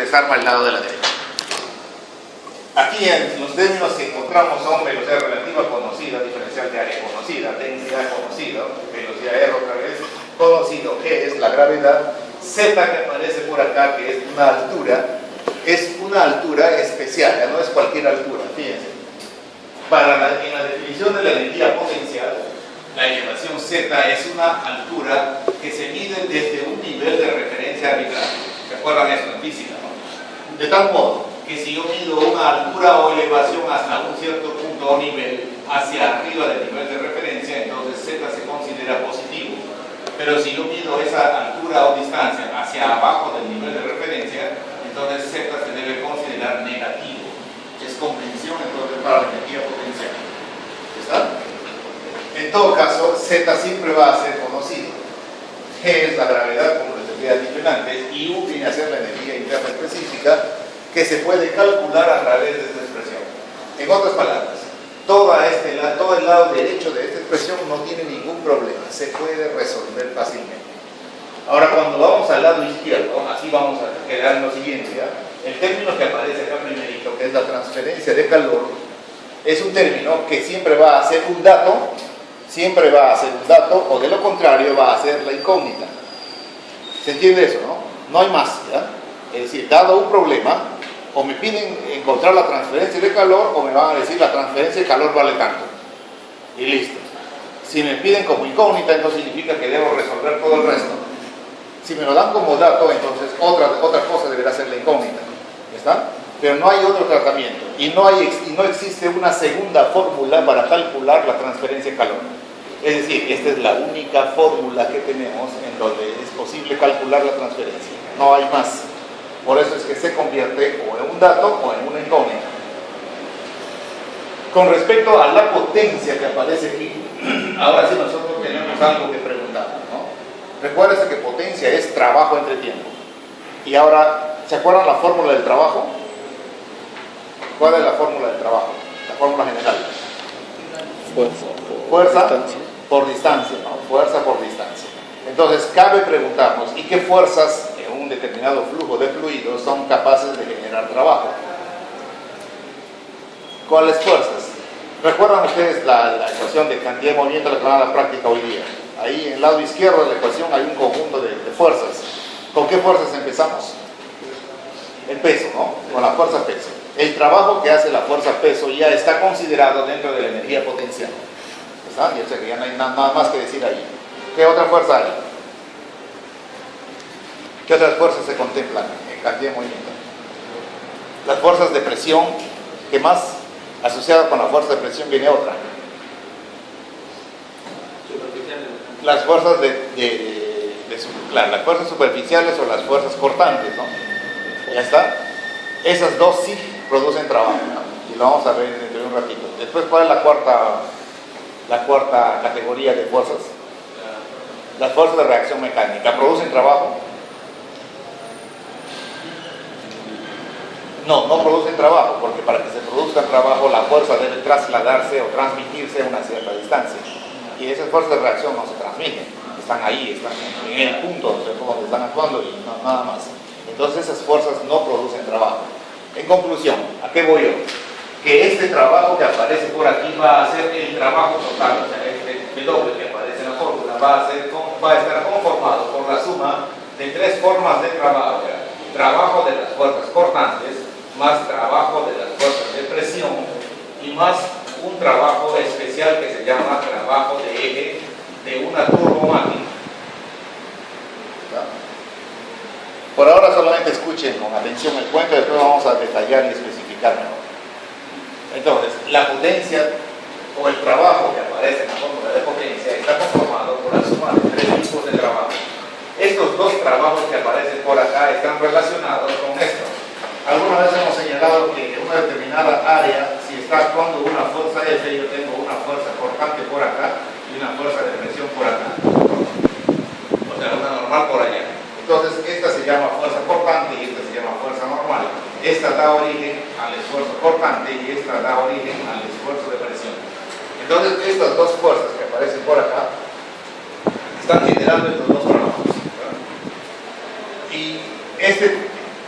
desarma el lado de la derecha. Aquí en los términos que encontramos son velocidad relativa conocida, diferencial de área conocida, densidad conocida, velocidad R otra vez, conocido G es la gravedad, Z que aparece por acá que es una altura especial, ya no es cualquier altura, fíjense. En la definición de la energía potencial, la elevación Z es una altura que se mide desde un nivel de referencia arbitrario. ¿Se acuerdan eso en física, no? De tal modo que si yo mido una altura o elevación hasta un cierto punto o nivel hacia arriba del nivel de referencia, entonces Z se considera positivo. Pero si yo mido esa altura o distancia hacia abajo del nivel de referencia, entonces Z se debe considerar negativo. Es comprensión entonces para la energía potencial. ¿Está? En todo caso, Z siempre va a ser conocido. G es la gravedad, como les había dicho antes, y U viene a ser la energía interna específica que se puede calcular a través de esta expresión. En otras palabras, todo el lado derecho de esta expresión no tiene ningún problema, se puede resolver fácilmente. Ahora, cuando vamos al lado izquierdo, así vamos a quedar en lo siguiente, ¿ya? El término que aparece acá primerito, que es la transferencia de calor, es un término que siempre va a ser un dato, o de lo contrario va a ser la incógnita. ¿Se entiende eso, no? No hay más, ¿ya? Es decir, dado un problema, o me piden encontrar la transferencia de calor, o me van a decir la transferencia de calor vale tanto. Y listo. Si me piden como incógnita, entonces significa que debo resolver todo el resto. Si me lo dan como dato, entonces otra cosa deberá ser la incógnita. ¿Está? Pero no hay otro tratamiento. Y no existe una segunda fórmula para calcular la transferencia de calor. Es decir, esta es la única fórmula que tenemos en donde es posible calcular la transferencia. No hay más. Por eso es que se convierte o en un dato o en una incógnita. Con respecto a la potencia que aparece aquí, ahora sí nosotros tenemos algo que preguntar, ¿no? Recuérdense que potencia es trabajo entre tiempo. Y ahora, ¿se acuerdan la fórmula del trabajo? ¿Cuál es la fórmula del trabajo? La fórmula general. Fuerza por distancia, ¿no? Fuerza por distancia. Entonces, cabe preguntarnos, ¿y qué fuerzas en un determinado flujo de fluidos son capaces de generar trabajo? ¿Cuáles fuerzas? ¿Recuerdan ustedes la ecuación de cantidad de movimiento declarada en la práctica hoy día? Ahí en el lado izquierdo de la ecuación hay un conjunto de fuerzas. ¿Con qué fuerzas empezamos? El peso, ¿no? Con la fuerza peso. El trabajo que hace la fuerza peso ya está considerado dentro de la energía potencial. ¿Está? Y o sea que ya no hay nada más que decir ahí. ¿Qué otra fuerza hay? ¿Qué otras fuerzas se contemplan en cantidad de movimiento? Las fuerzas de presión, ¿qué más? Asociada con la fuerza de presión viene otra. Las fuerzas las fuerzas superficiales o las fuerzas cortantes, ¿no? Ya está. Esas dos sí producen trabajo, ¿no? Y lo vamos a ver dentro de un ratito. Después, ¿cuál es la cuarta categoría de fuerzas? Las fuerzas de reacción mecánica. ¿Producen trabajo? No producen trabajo, porque para que se produzca trabajo la fuerza debe trasladarse o transmitirse a una cierta distancia. Y esas fuerzas de reacción no se transmiten, están ahí, están en el punto donde están actuando y nada más. Entonces esas fuerzas no producen trabajo. En conclusión, ¿a qué voy yo? Que este trabajo que aparece por aquí va a ser el trabajo total, o sea, este W que aparece en la fórmula va a estar conformado por la suma de tres formas de trabajo. Trabajo de las fuerzas cortantes, más trabajo de las fuerzas de presión y más un trabajo especial que se llama trabajo de eje de una turbomáquina. Por ahora solamente escuchen con atención el cuento, después vamos a detallar y especificar mejor. Entonces, la potencia o el trabajo que aparece en la fórmula de potencia está conformado por la suma de tres tipos de trabajo. Estos dos trabajos que aparecen por acá están relacionados con esto. Alguna vez hemos señalado que en una determinada área, si está actuando una fuerza F, yo tengo una fuerza cortante por acá y una fuerza de presión por acá. O sea, una normal por allá. Entonces, esta se llama fuerza cortante y esta se llama fuerza normal. Esta da origen al esfuerzo cortante y esta da origen al esfuerzo de presión. Entonces, estas dos fuerzas que aparecen por acá están generando estos dos trabajos. Y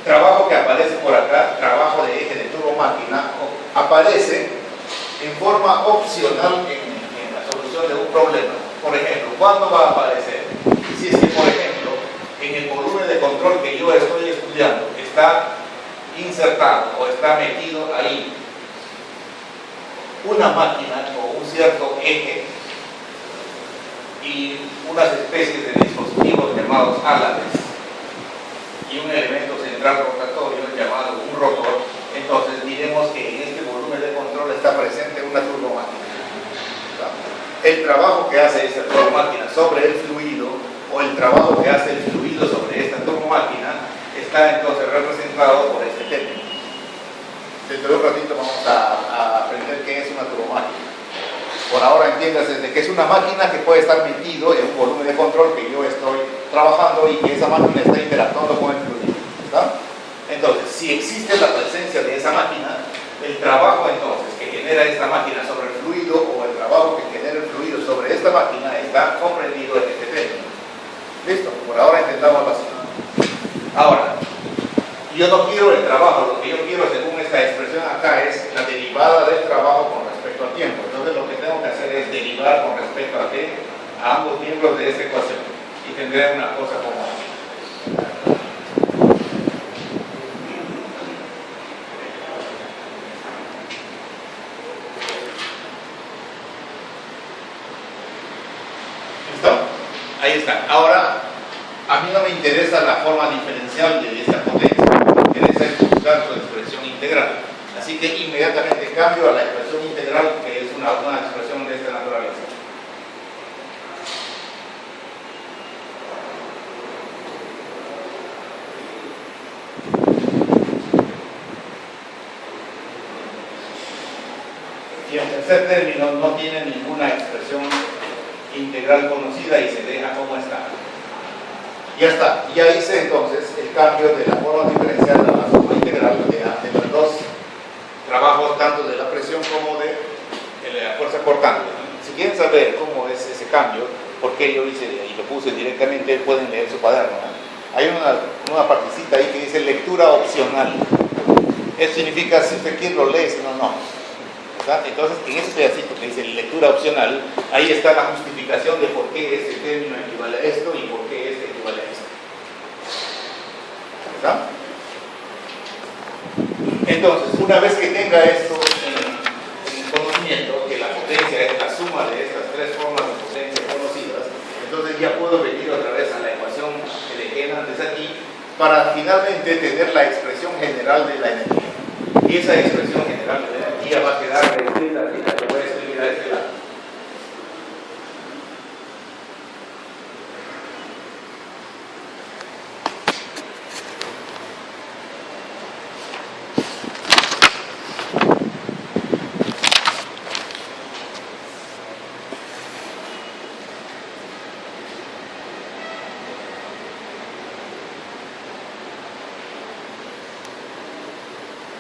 trabajo que aparece por acá, trabajo de eje de turbomáquina, aparece en forma opcional en la solución de un problema. Por ejemplo, ¿cuándo va a aparecer? Si es que, por ejemplo, en el volumen de control que yo estoy estudiando está insertado o está metido ahí una máquina o un cierto eje y unas especies de dispositivos llamados álabes y un elemento central rotatorio llamado un rotor, entonces diremos que en este volumen de control está presente una turbomáquina. El trabajo que hace esta turbomáquina sobre el fluido o el trabajo que hace el fluido sobre esta turbomáquina está entonces representado por este término. Dentro de un ratito vamos a aprender qué es una turbomáquina. Por ahora entiéndase de que es una máquina que puede estar metido en un volumen de control que yo estoy trabajando y que esa máquina está interactuando con el fluido. ¿Está? Entonces, si existe la presencia de esa máquina, el trabajo entonces que genera esta máquina sobre el fluido o el trabajo que genera el fluido sobre esta máquina está comprendido en este término. ¿Listo? Por ahora entendamos así. Ahora, yo no quiero el trabajo, lo que yo quiero según esta expresión acá es la derivada del trabajo con respecto al tiempo. Entonces lo que tengo que hacer es derivar con respecto a qué, a ambos miembros de esta ecuación y tendré una cosa como así. ¿Listo? Ahí está. Ahora, a mí no me interesa la forma diferencial de esta potencia, me interesa es buscar su expresión integral. Así que inmediatamente cambio a la expresión integral, que es una expresión de esta naturaleza. Y el tercer término no tiene ninguna expresión integral conocida y se deja como está. Ya está, ya hice entonces el cambio de la forma diferencial a la forma integral de los dos trabajos, tanto de la presión como de la fuerza cortante. Si quieren saber cómo es ese cambio, por qué yo hice y lo puse directamente, pueden leer su cuaderno. Hay una partecita ahí que dice lectura opcional. Eso significa si usted quiere lo lee, si no, no. Entonces, en ese pedacito que dice lectura opcional, ahí está la justificación de por qué este término equivale a esto y por qué este equivale a esto. ¿Está? Entonces, una vez que tenga esto en conocimiento, que la potencia es la suma de estas tres formas de potencia conocidas, entonces ya puedo venir otra vez a la ecuación que dejé antes aquí para finalmente tener la expresión general de la energía. Y esa expresión general de la energía va a quedar escrita aquí, la voy a escribir a este lado.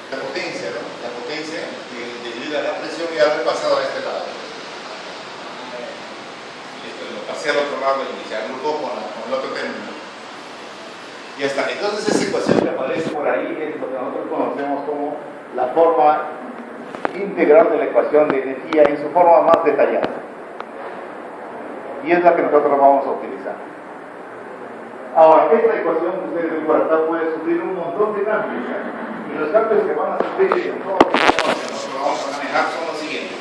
La potencia dividida la presión y haber pasado a este lado. Listo, lo pasé al otro lado y se agrupó con el otro término. Ya está. Entonces esa ecuación que aparece por ahí es lo que nosotros conocemos como la forma integral de la ecuación de energía en su forma más detallada. Y es la que nosotros vamos a utilizar. Ahora, esta ecuación que ustedes ven por acá puede sufrir un montón de cambios. Y los cambios que van a sufrir en todos los sistemas que nosotros vamos a manejar son los siguientes.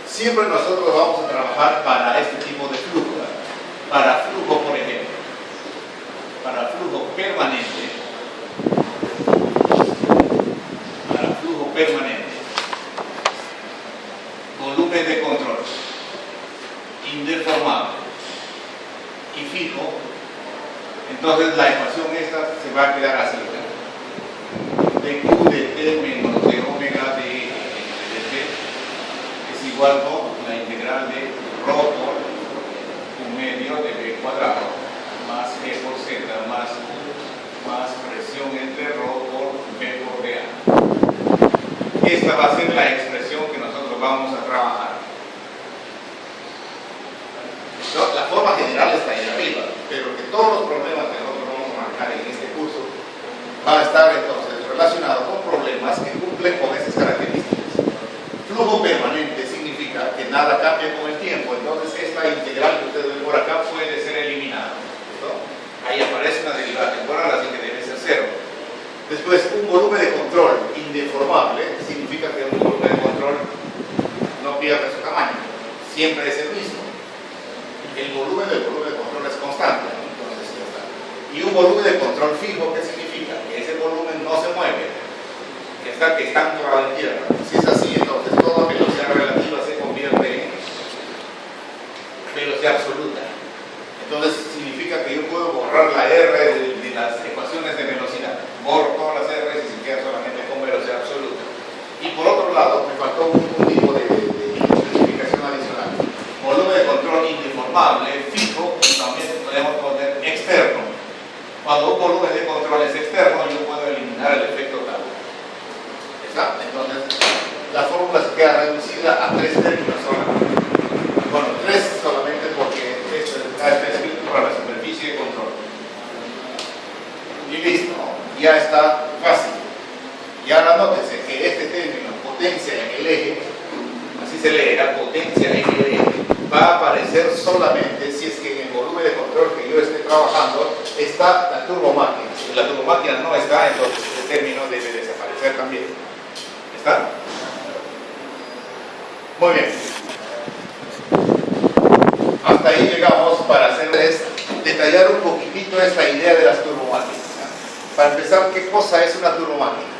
Siempre nosotros vamos a trabajar para este tipo de flujo. Para flujo, por ejemplo. Para flujo permanente. Para flujo permanente. Volumen de control. Indeformable. Y fijo. Entonces la ecuación esta se va a quedar así. dQ de T menos de omega de T es igual a la integral de ρ por un medio de B cuadrado más G por Z más presión entre ρ por B por dA. Esta va a ser la expresión que nosotros vamos a trabajar. La forma general está ahí arriba, pero que todos los problemas que nosotros vamos a manejar en este curso va a estar entonces relacionado con problemas que cumplen con esas características. Flujo permanente significa que nada cambia con el tiempo, entonces esta integral que ustedes ven por acá puede ser eliminada. ¿Listo? Ahí aparece una derivada temporal, así que debe ser cero. Después, un volumen de control indeformable significa que un volumen de control no pierde su tamaño, siempre es el mismo. El volumen del volumen de control es constante, ¿no? Entonces ya está. Y un volumen de control fijo, ¿qué significa? Que ese volumen no se mueve, que está anclado en tierra. Si es así, entonces toda velocidad relativa se convierte en velocidad absoluta. Entonces significa que yo puedo borrar la R de las ecuaciones de velocidad. Borro todas las R y se queda solamente con velocidad absoluta. Y por otro lado, me faltó un tipo de especificación adicional. Volumen de control indeformable, fijo, y también podemos poner externo. Cuando un volumen de control es externo, yo puedo eliminar el efecto tal. ¿Está? Entonces, la fórmula se queda reducida a 3 términos solamente. Bueno, 3 solamente porque esto está específico para la superficie de control. Y listo, ya está fácil. Y ahora nótese que este término, potencia en el eje, así se leerá, potencia en el eje, va a aparecer solamente si es que en el volumen de control que yo esté trabajando está la turbomáquina. Si la turbomáquina no está, entonces este término debe desaparecer también. ¿Está? Muy bien. Hasta ahí llegamos para detallar un poquitito esta idea de las turbomáquinas. Para empezar, ¿qué cosa es una turbomáquina?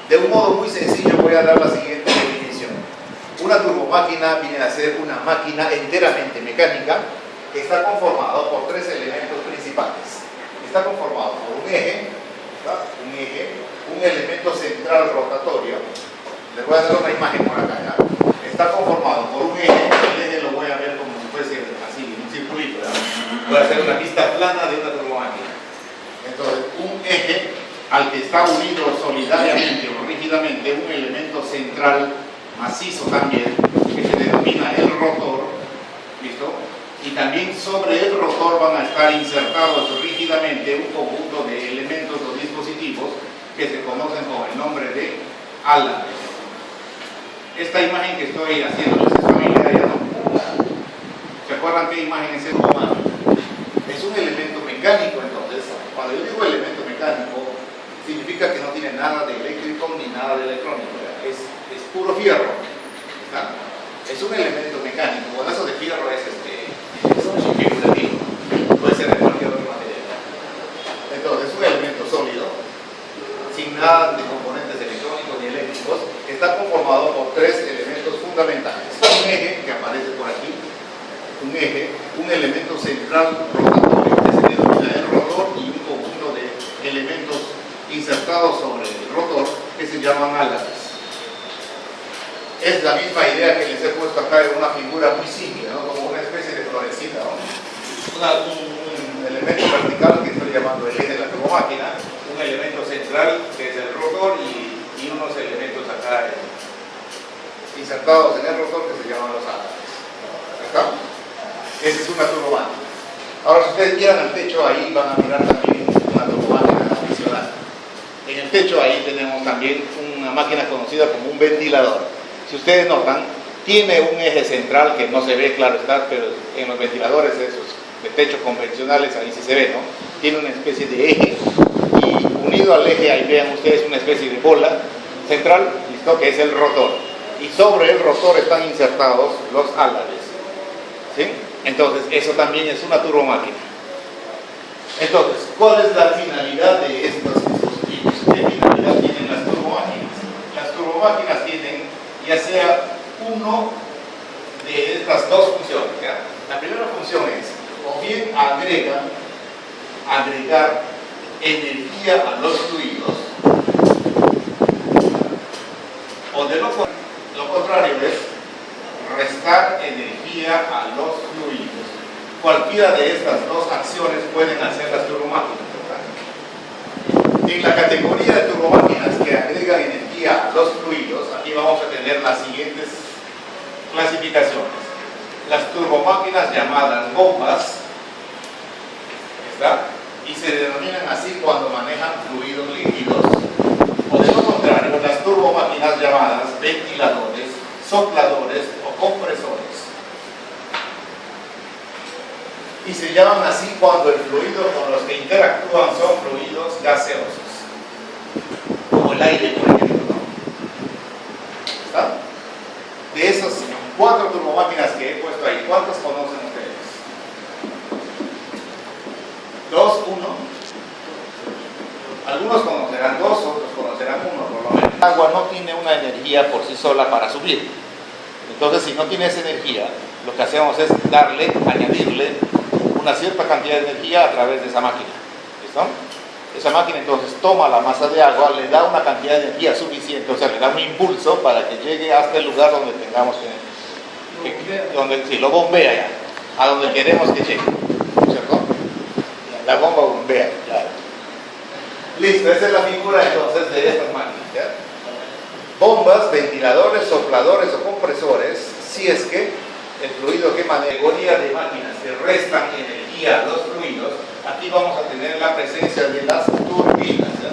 De un modo muy sencillo voy a dar la siguiente definición. Una turbomáquina viene a ser una máquina enteramente mecánica que está conformado por 3 elementos principales. Está conformado por un eje, un elemento central rotatorio. Les voy a dar una imagen por acá, ¿ya? Está conformado por un eje, el eje lo voy a ver como si fuese así, un circuito, ¿ya? Voy a hacer una pista plana de una turbomáquina. Entonces, un eje al que está unido solidariamente o rígidamente un elemento central macizo también, que se denomina el rotor, ¿listo? Y también sobre el rotor van a estar insertados rígidamente un conjunto de elementos o dispositivos que se conocen con el nombre de alas. Esta imagen que estoy haciéndoles es familiar, ¿no? ¿Se acuerdan qué imagen es esta? Es un elemento mecánico, entonces, cuando yo digo elemento mecánico, significa que no tiene nada de eléctrico ni nada de electrónico, es puro fierro, ¿está? Es un elemento mecánico. Bueno, eso de fierro es figurativo, puede ser de cualquier otro material. Entonces, es un elemento sólido, sin nada de componentes electrónicos ni eléctricos, está conformado por 3 elementos fundamentales. Un eje, que aparece por aquí, un eje, un elemento central rotatorio, que se denomina el rotor, y un conjunto de elementos insertados sobre el rotor, que se llaman alas. Es la misma idea que les he puesto acá en una figura muy simple, ¿no? Como una especie de florecita, ¿no? Un elemento vertical que estoy llamando el eje de la turbomáquina, un elemento central que es el rotor y unos elementos acá insertados en el rotor que se llaman los alas. ¿Está? Esa es una turbomáquina. Ahora, si ustedes miran al techo, ahí van a mirar también una turbomáquina adicional. En el techo ahí tenemos también una máquina conocida como un ventilador. Si ustedes notan, tiene un eje central que no se ve, claro está, pero en los ventiladores esos de techo convencionales ahí sí se ve, ¿no? Tiene una especie de eje y unido al eje, ahí vean ustedes una especie de bola central, ¿listo? Que es el rotor. Y sobre el rotor están insertados los álabes, ¿sí? Entonces, eso también es una turbomáquina. Entonces, ¿cuál es la finalidad de estos dispositivos? ¿Qué finalidad tienen las turbomáquinas? Las turbomáquinas tienen ya sea uno de estas 2 funciones, ¿ya? La primera función es, o bien agregar energía a los fluidos, o de lo contrario es restar energía a los fluidos. Cualquiera de estas 2 acciones pueden hacer las turbomáquinas. En la categoría de turbomáquinas que agregan energía a los fluidos, aquí vamos a tener las siguientes clasificaciones. Las turbomáquinas llamadas bombas, ¿está? y se denominan así cuando manejan fluidos líquidos, o de lo contrario, las turbomáquinas llamadas ventiladores, sopladores o compresores. Y se llaman así cuando el fluido con los que interactúan son fluidos gaseosos, como el aire, por ejemplo. ¿Está? De esas 4 turbomáquinas que he puesto ahí, ¿cuántas conocen ustedes? 2, 1. Algunos conocerán 2, otros conocerán 1, por lo menos. El agua no tiene una energía por sí sola para subir. Entonces, si no tiene esa energía, lo que hacemos es añadirle una cierta cantidad de energía a través de esa máquina. ¿Listo? Esa máquina entonces toma la masa de agua, le da una cantidad de energía suficiente, o sea, le da un impulso para que llegue hasta el lugar donde tengamos lo bombea ya, a donde queremos que llegue, ¿cierto? La bomba bombea, claro. Listo, esa es la figura entonces de estas máquinas, ¿ya? Bombas, ventiladores, sopladores o compresores, si es que el fluido que maneja, categoría de máquinas que restan energía a los fluidos, aquí vamos a tener la presencia de las turbinas, ¿ya?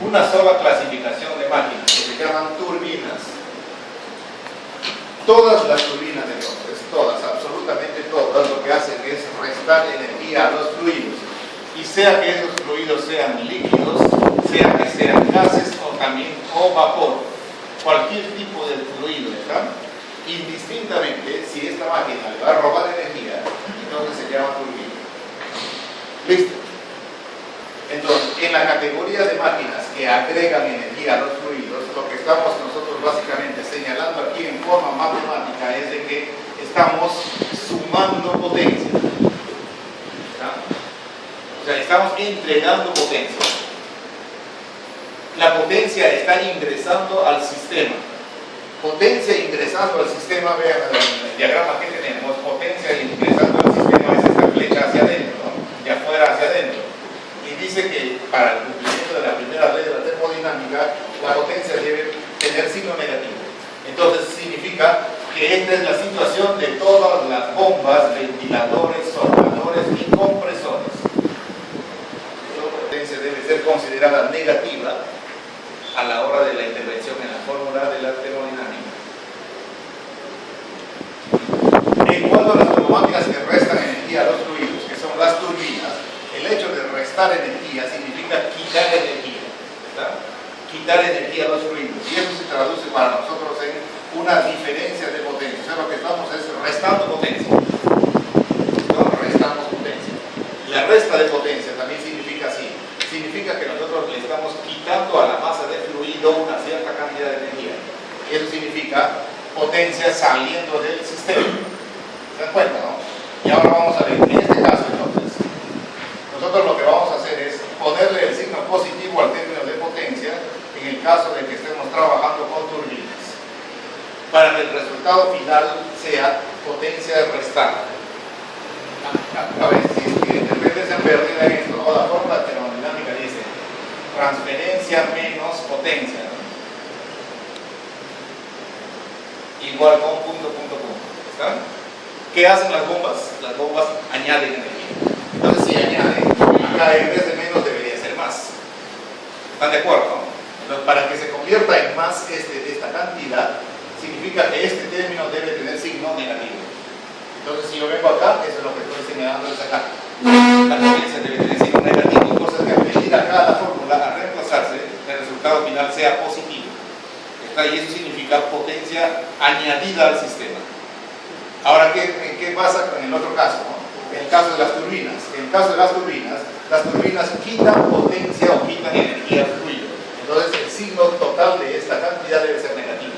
Una sola clasificación de máquinas que se llaman turbinas. Todas las turbinas entonces, todas, absolutamente todas, lo que hacen es restar energía a los fluidos. Y sea que esos fluidos sean líquidos, sea que sean gases o vapor, cualquier tipo de fluido, ¿está? Indistintamente, si esta máquina le va a robar energía, entonces se llama turbina. ¿Listo? Entonces, en la categoría de máquinas que agregan energía a los fluidos, lo que estamos nosotros básicamente señalando aquí en forma matemática es de que estamos sumando potencia. ¿Está? O sea, estamos entregando potencia. La potencia está ingresando al sistema. Potencia ingresando al sistema, vean el diagrama que tenemos, potencia ingresando al sistema es esta flecha hacia adentro, ¿no? De afuera hacia adentro. Y dice que para el cumplimiento de la primera ley de la termodinámica, la potencia debe tener signo negativo. Entonces significa que esta es la situación de todas las bombas, ventiladores, sopladores y compresores. La potencia debe ser considerada negativa a la hora de la intervención en la fórmula de la termodinámica. En cuanto a las turbomáquinas que restan energía a los fluidos, que son las turbinas, el hecho de restar energía significa quitar energía, ¿está? Quitar energía a los fluidos, y eso se traduce para nosotros en una diferencia de potencia. O sea, lo que estamos es restando potencia. ¿No? Restamos potencia. La resta de potencia también significa así. Significa que nosotros le estamos quitando a la masa de fluido una cierta cantidad de energía. Y eso significa potencia saliendo del sistema. ¿Se dan cuenta, no? Y ahora vamos a ver, en este caso entonces, nosotros lo que vamos a hacer es ponerle el signo positivo al término de potencia en el caso de que estemos trabajando con turbinas, para que el resultado final sea potencia restada. A ver, si de repente se han perdido en esto, ¿no? La fórmula termodinámica dice transferencia menos potencia, ¿no? Igual con punto. ¿Está? ¿Qué hacen las bombas? Las bombas añaden energía. Entonces, si añaden, acá en vez de menos debería ser más. ¿Están de acuerdo? Entonces, para que se convierta en más esta cantidad, significa que este término debe tener signo negativo. Entonces, si yo vengo acá, eso es lo que estoy señalando, es acá. La potencia debe tener signo negativo, entonces que al venir acá a la fórmula, a reemplazarse, el resultado final sea positivo. ¿Está? Y eso significa potencia añadida al sistema. Ahora, ¿qué pasa en el otro caso, ¿no? En el caso de las turbinas. En el caso de las turbinas quitan potencia o quitan energía al fluido. Entonces, el signo total de esta cantidad debe ser negativo.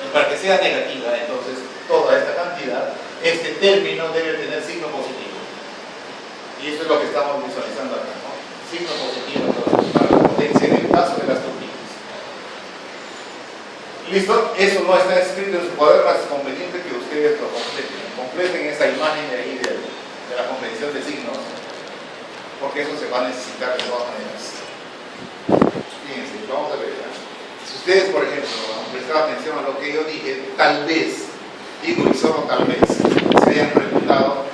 Y para que sea negativa, entonces, toda esta cantidad, este término debe tener signo positivo. Y eso es lo que estamos visualizando acá, ¿no? Signo positivo, entonces, para la potencia en el caso de las turbinas. ¿Listo? Eso no está escrito en su cuaderno, es conveniente que ustedes lo completen esa imagen de ahí de la comprensión de signos, porque eso se va a necesitar de todas maneras. Fíjense, vamos a ver. Si ustedes, por ejemplo, prestan atención a lo que yo dije, tal vez, digo y solo tal vez, se hayan preguntado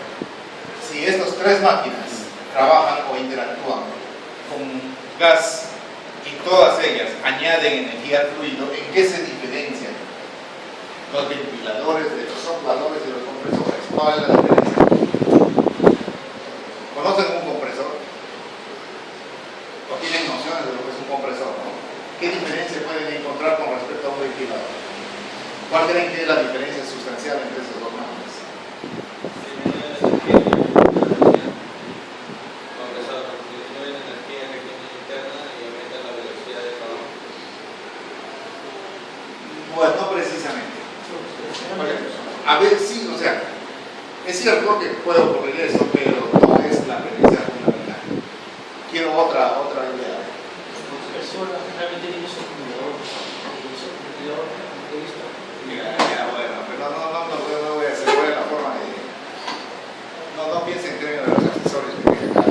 si estas tres máquinas, trabajan o interactúan con gas y todas ellas añaden energía al fluido, ¿en qué se diferencian los ventiladores de los sopladores y los compresores? ¿Cuál es la diferencia? ¿Conocen un compresor? ¿O tienen nociones de lo que es un compresor, no? ¿Qué diferencia pueden encontrar con respecto a un ventilador? ¿Cuál creen que es la diferencia sustancial entre esos dos máquinas? Bueno, no precisamente. A ver, sí, o sea, es cierto que puede ocurrir eso, pero no es la premisa fundamental. Quiero otra idea. Realmente tiene su acumulador. Ya, bueno, pero no voy a hacer buena forma de... No piensen en términos de los accesorios que tiene acá.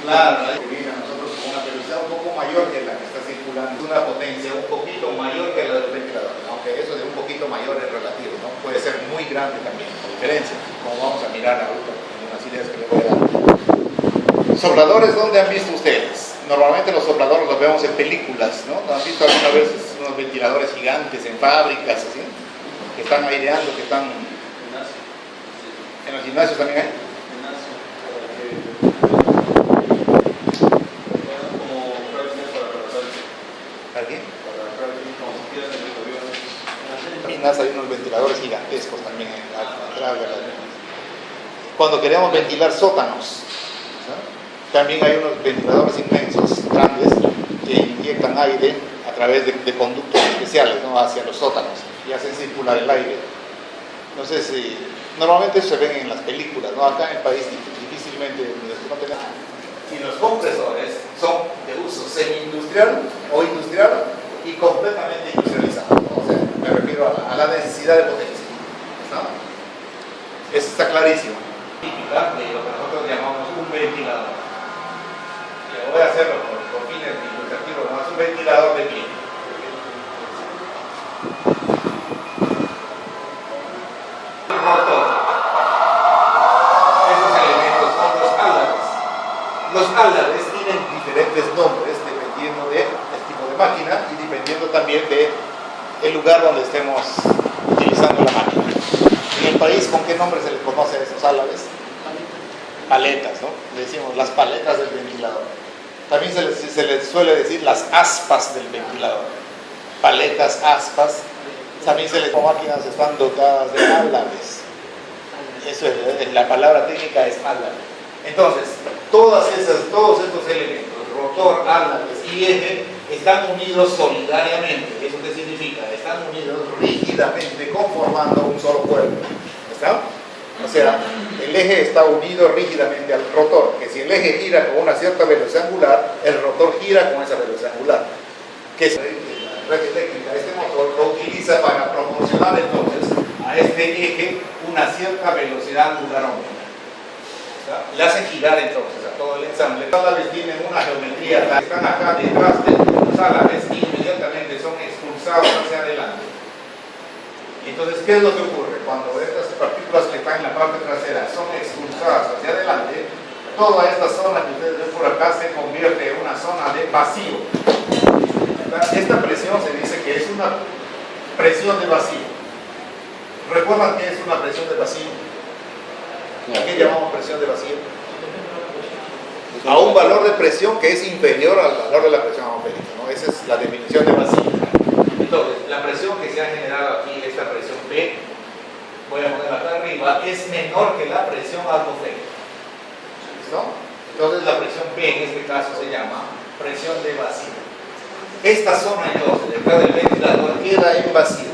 Claro, viene a nosotros con una velocidad un poco mayor que la que está circulando, una potencia un poquito mayor que la del ventilador, aunque eso de un poquito mayor es relativo, ¿no? Puede ser muy grande también, la diferencia, como vamos a mirar ahorita en unas ideas que les voy a dar. Sopladores, ¿dónde han visto ustedes? Normalmente los sopladores los vemos en películas, ¿no? ¿Han visto alguna vez unos ventiladores gigantes en fábricas, así? Que están aireando, que están... ¿En los gimnasios también hay? ¿Aquí? Hay unos ventiladores gigantescos también atrás de las minas. Cuando queremos ventilar sótanos, también hay unos ventiladores inmensos, grandes, que inyectan aire a través de conductos especiales, ¿no? Hacia los sótanos y hacen circular el aire. No sé si... Normalmente eso se ven en las películas, ¿no? Acá en el país difícilmente no tenemos. Y los compresores son de uso semi-industrial o industrial y completamente industrializado, ¿no? O sea, me refiero a la necesidad de potencia, ¿no? Eso está clarísimo. De lo que nosotros llamamos un ventilador. Yo voy a hacerlo por fines ilustrativos, ¿no? Es un ventilador de pie. Rotor. Esos elementos son los álabes. Los álabes tienen diferentes nombres dependiendo del tipo de máquina y dependiendo también del lugar donde estemos utilizando la máquina. En el país, ¿con qué nombre se les conoce a esos álabes? Paletas, ¿no? Le decimos las paletas del ventilador. También se les suele decir las aspas del ventilador. Paletas, aspas. También se les máquinas están dotadas de álabes. Eso es, la palabra técnica es álabe. Entonces, todos estos elementos, rotor, álabes y eje, están unidos solidariamente. ¿Eso qué significa? Están unidos rígidamente, conformando un solo cuerpo. ¿Está? O sea, el eje está unido rígidamente al rotor, que si el eje gira con una cierta velocidad angular, el rotor gira con esa velocidad angular. Que es la red eléctrica, este motor lo utiliza para proporcionar entonces a este eje una cierta velocidad angular aumenta. Le hace girar entonces a todo el ensamble. Los álabes tienen una geometría, están acá detrás de los álabes y inmediatamente son expulsados hacia adelante. Entonces, ¿qué es lo que ocurre? Cuando estas partículas que están en la parte trasera son expulsadas hacia adelante, toda esta zona que ustedes ven por acá se convierte en una zona de vacío. Esta presión se dice que es una presión de vacío. ¿Recuerdan qué es una presión de vacío? ¿A qué llamamos presión de vacío? A un valor de presión que es inferior al valor de la presión atmosférica, ¿no? Esa es la definición de vacío. Entonces, la presión que se ha generado aquí, esta presión P, voy a ponerla acá arriba, es menor que la presión atmosférica. ¿Listo? Entonces, la presión P en este caso se llama presión de vacío. Esta zona entonces, detrás del ventilador, queda en vacío.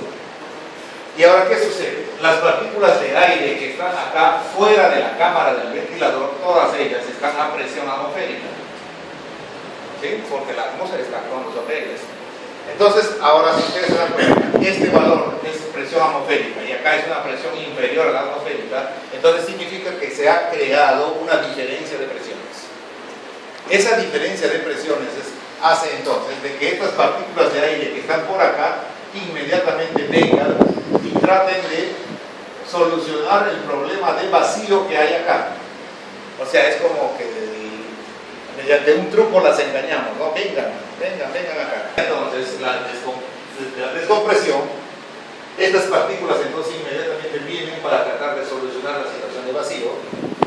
¿Y ahora qué sucede? Las partículas de aire que están acá fuera de la cámara del ventilador, todas ellas están a presión atmosférica. ¿Sí? Porque la atmósfera está con los papeles. Entonces, ahora si ustedes se dan cuenta, este valor es presión atmosférica y acá es una presión inferior a la atmosférica, entonces significa que se ha creado una diferencia de presiones. Esa diferencia de presiones hace entonces de que estas partículas de aire que están por acá inmediatamente vengan y traten de solucionar el problema de vacío que hay acá. O sea, es como que mediante un truco las engañamos, ¿no? Vengan acá. Entonces, la descompresión, estas partículas entonces inmediatamente vienen para tratar de solucionar la situación de vacío.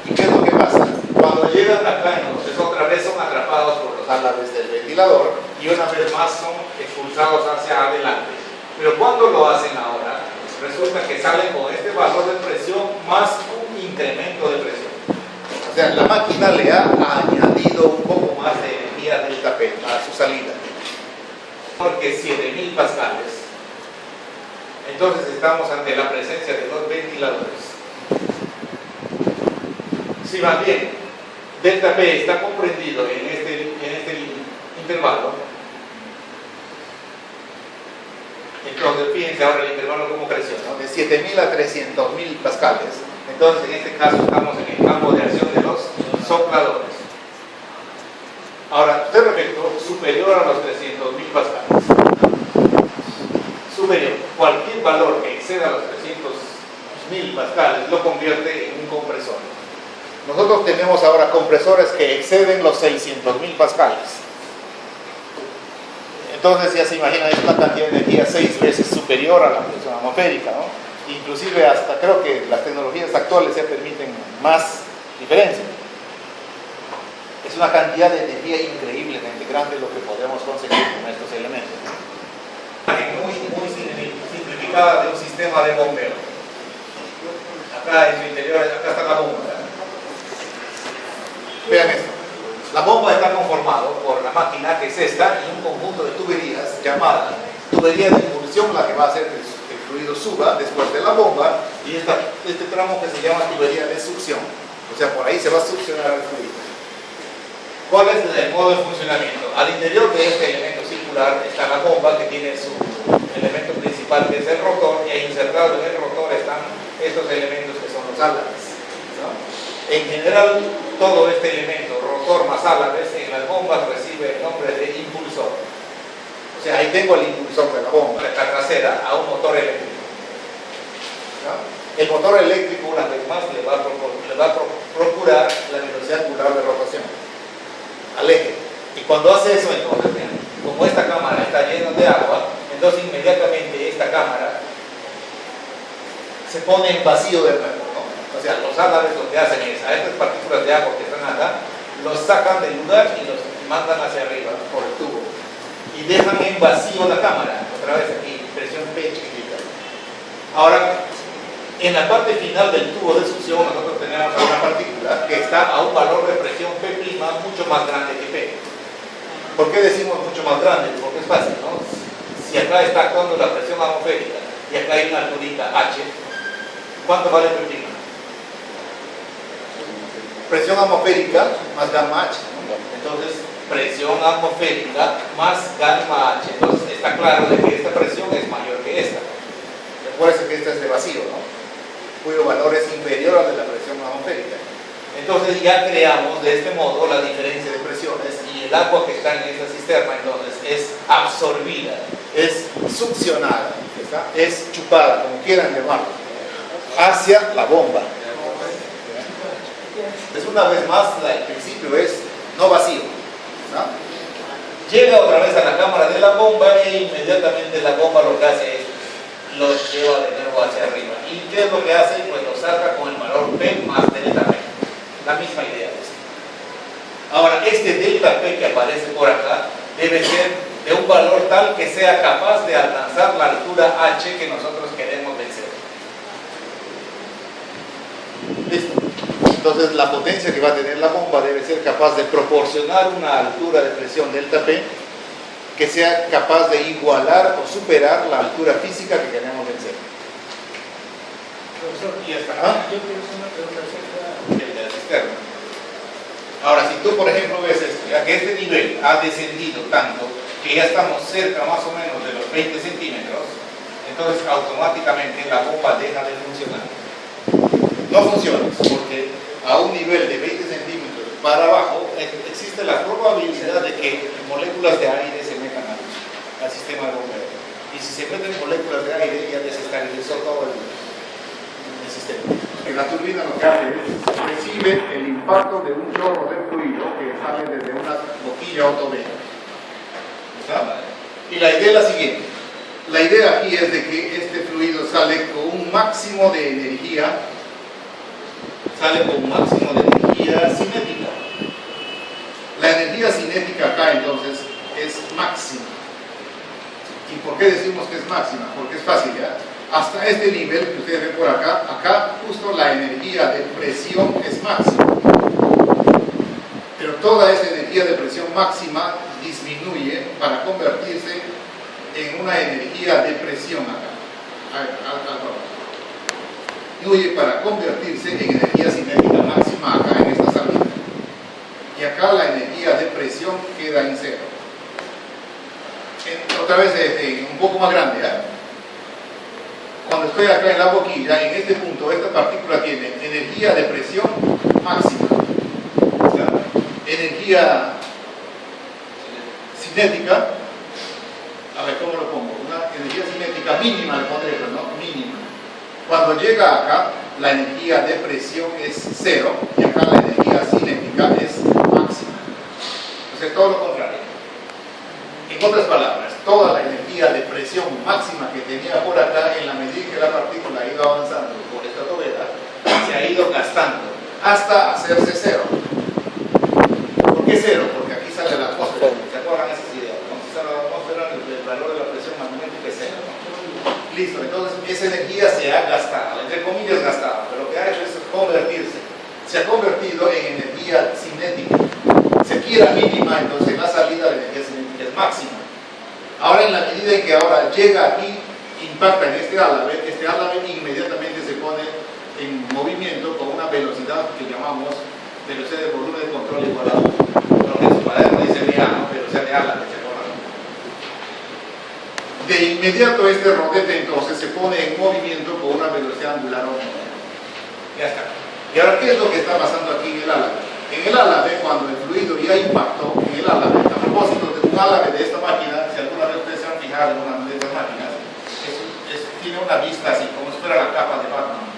¿Y qué es lo que pasa? Cuando llegan acá, entonces otra vez son atrapados por los álabes del ventilador y una vez más son expulsados hacia adelante. Pero cuando lo hacen ahora, resulta que salen con este valor de presión más un incremento de presión. O sea, la máquina le ha añadido un poco más de energía del tapete a su salida. Porque 7000 pascales. Entonces estamos ante la presencia de dos ventiladores. Si más bien, delta P está comprendido en este intervalo, entonces fíjense ahora el intervalo como creció, ¿no? De 7000 a 300.000 pascales. Entonces en este caso estamos en el campo de acción de los sopladores. Ahora, de efecto superior a los 300.000 pascales. Superior. Cualquier valor que exceda los 300.000 pascales lo convierte en un compresor. Nosotros tenemos ahora compresores que exceden los 600.000 pascales. Entonces ya se imaginan, es una cantidad de energía 6 veces superior a la presión atmosférica, ¿no? Inclusive hasta creo que las tecnologías actuales ya permiten más diferencia. Es una cantidad de energía increíblemente grande lo que podemos conseguir con estos elementos. Muy simplificada de un sistema de bombeo. Acá en su interior, acá está la bomba, ¿verdad? Vean esto. La bomba está conformado por la máquina, que es esta, y un conjunto de tuberías llamada tubería de impulsión, la que va a hacer que el fluido suba después de la bomba, y este tramo que se llama tubería de succión. O sea, por ahí se va a succionar el fluido. ¿Cuál es el modo de funcionamiento? Al interior de este elemento circular está la bomba, que tiene su elemento principal, que es el rotor, y ahí insertado en el rotor están estos elementos que son los álabes, ¿no? En general, todo este elemento, rotor más álabes, en las bombas recibe el nombre de impulsor. O sea, ahí tengo el impulsor de la bomba, la trasera, a un motor eléctrico, ¿no? El motor eléctrico, una vez más, le va a procurar la velocidad angular de rotación al eje. Y cuando hace eso, entonces, vean, como esta cámara está llena de agua, entonces inmediatamente esta cámara se pone en vacío de nuevo, ¿no? O sea, los álabes lo que hacen es, a estas partículas de agua que están acá, los sacan del lugar y los mandan hacia arriba por el tubo. Y dejan en vacío la cámara, otra vez aquí, presión P chiquitita. Ahora, en la parte final del tubo de succión, nosotros tenemos una partícula que está a un valor de presión P' mucho más grande que P. ¿Por qué decimos mucho más grande? Porque es fácil, ¿no? Si acá está actuando la presión atmosférica y acá hay una alturita H, ¿cuánto vale P'? Presión atmosférica más gamma H, ¿no? Entonces, presión atmosférica más gamma H. Entonces, está claro de que esta presión es mayor que esta. Recuerden que esta es de vacío, ¿no? Cuyo valor es inferior al de la presión atmosférica. Entonces, ya creamos de este modo la diferencia de presiones y el agua que está en esta cisterna, entonces, es absorbida, es succionada, ¿está? Es chupada, como quieran llamarlo, hacia la bomba. Es una vez más, el principio es no vacío, ¿no? Llega otra vez a la cámara de la bomba e inmediatamente la bomba lo que hace es los lleva de nuevo hacia arriba. ¿Y qué es lo que hace? Pues lo saca con el valor P más delta P. La misma idea de esto. Ahora, este delta P que aparece por acá debe ser de un valor tal que sea capaz de alcanzar la altura H que nosotros queremos vencer. ¿Listo? Entonces la potencia que va a tener la bomba debe ser capaz de proporcionar una altura de presión delta P que sea capaz de igualar o superar la altura física que queremos vencer. Profesor, Y está. yo quiero hacer una pregunta acerca De la cisterna. Ahora, si tú por ejemplo ves esto, ya que este nivel ha descendido tanto que ya estamos cerca más o menos de los 20 centímetros, entonces automáticamente la bomba deja de funcionar. No funciona, porque a un nivel de 20 centímetros para abajo existe la probabilidad de que moléculas de aire se metan al sistema de bombeo. Y si se meten moléculas de aire, ya desestabilizó todo el sistema. La turbina lo que hace es recibe el impacto de un chorro de fluido que sale desde una boquilla autovena. ¿Está? Y la idea es la siguiente. La idea aquí es de que este fluido sale con un máximo de energía, cinética. La energía cinética acá entonces es máxima. ¿Y por qué decimos que es máxima? Porque es fácil, ¿ya? Hasta este nivel que ustedes ven por acá, justo la energía de presión es máxima. Pero toda esa energía de presión máxima disminuye para convertirse en una energía de presión acá. Disminuye para convertirse en energía cinética máxima acá en esta salida. Y acá la energía de presión queda en cero. Otra vez un poco más grande, ¿eh? Cuando estoy acá en la boquilla, en este punto, esta partícula tiene energía de presión máxima, o sea, energía cinética, a ver cómo lo pongo, una energía cinética mínima, le pondré, pero no mínima. Cuando llega acá, la energía de presión es cero y acá la energía cinética es máxima. Entonces, todo lo contrario. En otras palabras, toda la energía de presión máxima que tenía por acá, en la medida que la partícula ha ido avanzando por esta tobera, se ha ido gastando hasta hacerse cero. ¿Por qué cero? Porque aquí sale la atmósfera. ¿Se acuerdan esas ideas? Cuando se sale la atmósfera, el valor de la presión magnética es cero. Listo, entonces esa energía se ha gastado, entre comillas gastado, pero lo que ha hecho es convertirse. Se ha convertido en energía cinética. Si aquí era mínima, entonces la salida de energía cinética es máxima. Ahora, en la medida en que ahora llega aquí, impacta en este álave inmediatamente se pone en movimiento con una velocidad que llamamos velocidad de volumen de control igual a 1. Lo que en su cuaderno dice VA, ¿no? Velocidad de álave, ¿se acuerdan? De inmediato este rodete entonces se pone en movimiento con una velocidad angular 1. Ya está. Y ahora, ¿qué es lo que está pasando aquí en el álave? En el álave, cuando el fluido ya impactó en el álave, a propósito de un álave de esta máquina, si alguna vez ustedes se han fijado en una de estas máquinas, tiene una vista así, como si fuera la capa de Batman.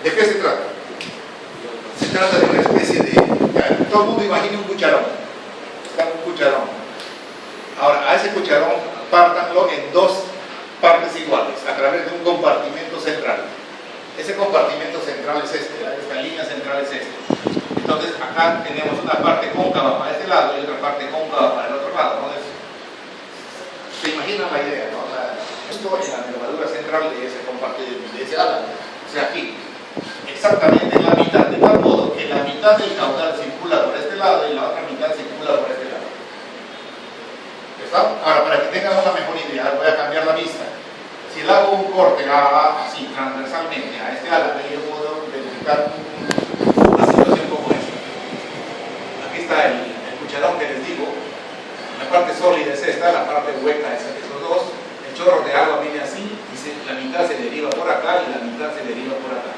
¿De qué se trata? Se trata de una especie de... Todo el mundo imagina un cucharón. Está un cucharón. Ahora, a ese cucharón pártanlo en dos partes iguales, a través de un compartimento central. Ese compartimento central es este, esta línea central es este. Entonces acá tenemos una parte cóncava para este lado y otra parte cóncava para el otro lado, ¿no? Se imaginan la idea, ¿no? Justo en la nervadura central de ese compartimento, de ese álamo, o sea aquí, exactamente en la mitad, de tal modo que la mitad del caudal circula por este lado y la otra mitad circula por este lado. ¿Está? Ahora, para que tengan una mejor idea, voy a cambiar la vista. Si le hago un corte así transversalmente a este álamo, yo puedo verificar una situación como esta. Aquí está el cucharón que les digo. La parte sólida es esta, la parte hueca es estos dos. El chorro de agua viene así y la mitad se deriva por acá y la mitad se deriva por acá.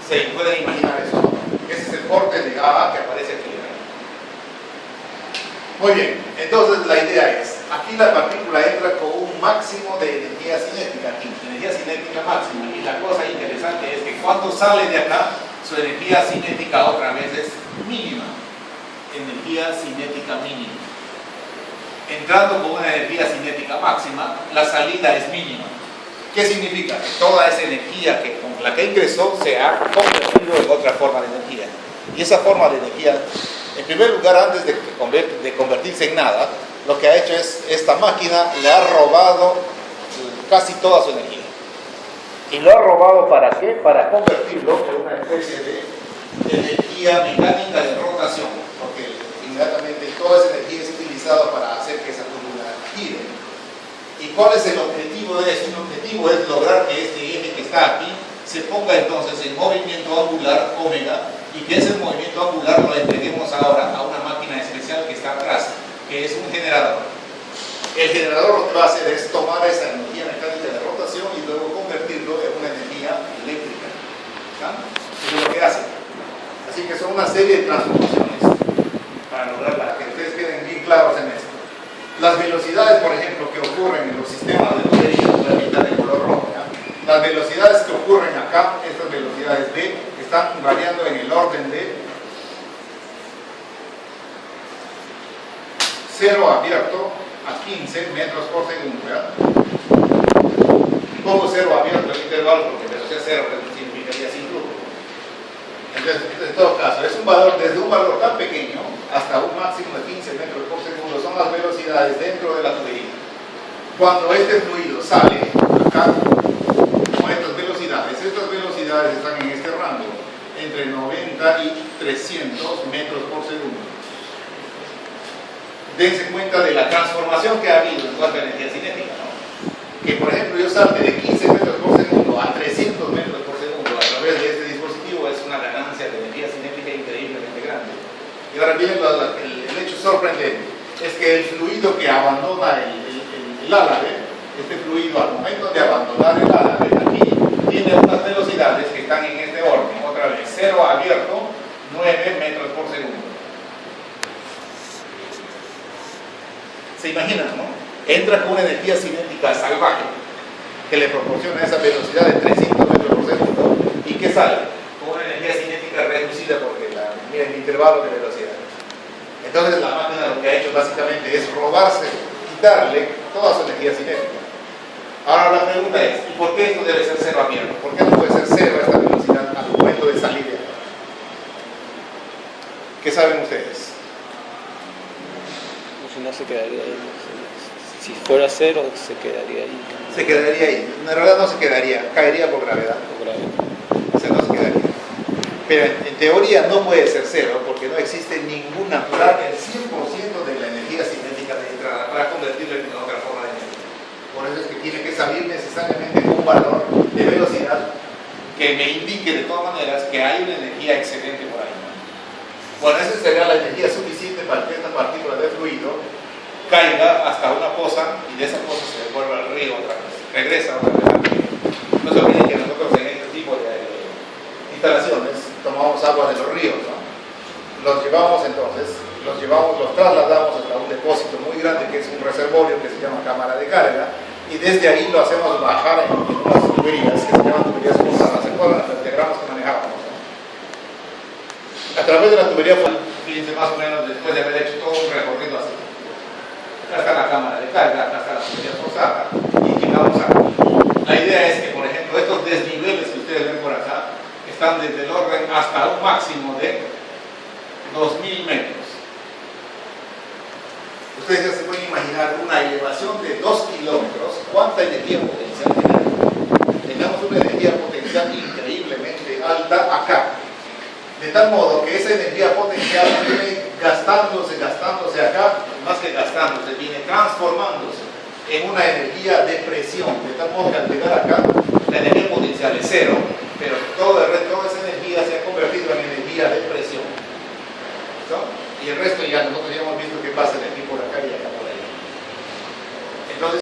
¿Se pueden imaginar eso? Ese es el corte de A que aparece aquí. Muy bien, entonces la idea es, aquí la partícula entra con un máximo de energía cinética, aquí, energía cinética máxima, y la cosa interesante es que cuando sale de acá, su energía cinética otra vez es mínima, energía cinética mínima. Entrando con una energía cinética máxima, la salida es mínima. ¿Qué significa? Que toda esa energía con la que ingresó se ha convertido en otra forma de energía. Y esa forma de energía, en primer lugar, antes de convertirse en nada, lo que ha hecho es, esta máquina le ha robado casi toda su energía. ¿Y lo ha robado para qué? Para convertirlo en una especie de energía mecánica de rotación, porque inmediatamente toda esa energía es utilizada para hacer que esa turbina gire. ¿Y cuál es el objetivo de eso? El objetivo es lograr que este eje que está aquí se ponga entonces en movimiento angular omega, y que ese movimiento angular lo entreguemos ahora a una máquina especial que está atrás, que es un generador. El generador lo que va a hacer es tomar esa energía mecánica de rotación y luego convertirlo en una energía eléctrica. ¿Ah? Eso es lo que hace. Así que son una serie de transformaciones para lograr la que Las velocidades, por ejemplo, que ocurren en los sistemas de tubería, la mitad de color rojo, ¿ya? Las velocidades que ocurren acá, estas velocidades B, están variando en el orden de 0 abierto a 15 metros por segundo, ¿ya? Pongo 0 abierto en intervalo porque velocidad 0 significaría sin flujo. Entonces, en todo caso, es un valor, desde un valor tan pequeño hasta un máximo de 15 metros por segundo, son las velocidades dentro de la tubería. Cuando este fluido sale acá, con estas velocidades están en este rango, entre 90 y 300 metros por segundo. Dense cuenta de la transformación que ha habido en cuanto a energía cinética, ¿no? Que por ejemplo yo salte de 15 metros por segundo a 300 metros por segundo a través de este dispositivo es una ganancia de energía cinética increíblemente grande. Y ahora viene el hecho sorprendente, es que el fluido que abandona el álave, este fluido al momento de abandonar el álave, aquí tiene unas velocidades que están en este orden, otra vez, 0 abierto, 9 metros por segundo. ¿Se imaginan, no? Entra con una energía cinética salvaje que le proporciona esa velocidad de 300 metros por segundo y que sale con una energía cinética reducida porque miren el intervalo de velocidad. Entonces la máquina lo que ha hecho básicamente es robarse, quitarle toda su energía cinética. Ahora la pregunta es, ¿y por qué esto debe ser 0 abierto? ¿Por qué no puede ser 0 esta velocidad al momento de salir de acá? ¿Qué saben ustedes? Si no se quedaría ahí. Si fuera 0, se quedaría ahí. Se quedaría ahí. En realidad no se quedaría, caería por gravedad. Por gravedad. O sea, no se quedaría. Pero en teoría no puede ser 0 porque no existe ninguna placa, el 100% de la energía cinética de entrada para convertirla en otra forma de energía. Por eso es que tiene que salir necesariamente un valor de velocidad que me indique de todas maneras que hay una energía excedente por ahí. Bueno, esa sería la energía suficiente para que esta partícula de fluido caiga hasta una poza y de esa poza se devuelva al río otra vez, regresa otra vez al río. No se olviden que nosotros en este tipo de instalaciones tomamos agua de los ríos, ¿no? Los llevamos entonces, los trasladamos hasta un depósito muy grande que es un reservorio que se llama cámara de carga y desde ahí lo hacemos bajar en unas tuberías que se llaman tuberías forzadas. ¿Se acuerdan los diagramas que manejábamos? A través de la tubería, fíjense más o menos después de haber hecho todo un recorrido así. Acá está la cámara de carga, acá está la tubería forzada y llegamos acá. La idea es que, por ejemplo, estos desniveles que ustedes ven por acá están desde el orden hasta un máximo de 2000 metros. Ustedes ya se pueden imaginar una elevación de 2 kilómetros, ¿cuánta energía potencial tenemos? Tenemos una energía potencial increíblemente alta acá. De tal modo que esa energía potencial viene gastándose acá, más que gastándose, viene transformándose en una energía de presión. De tal modo que al llegar acá, la energía potencial es 0, pero toda esa energía se ha convertido en energía de presión. ¿Listo? Y el resto ya nosotros ya hemos visto que pasa de aquí por acá y acá por allá. Entonces,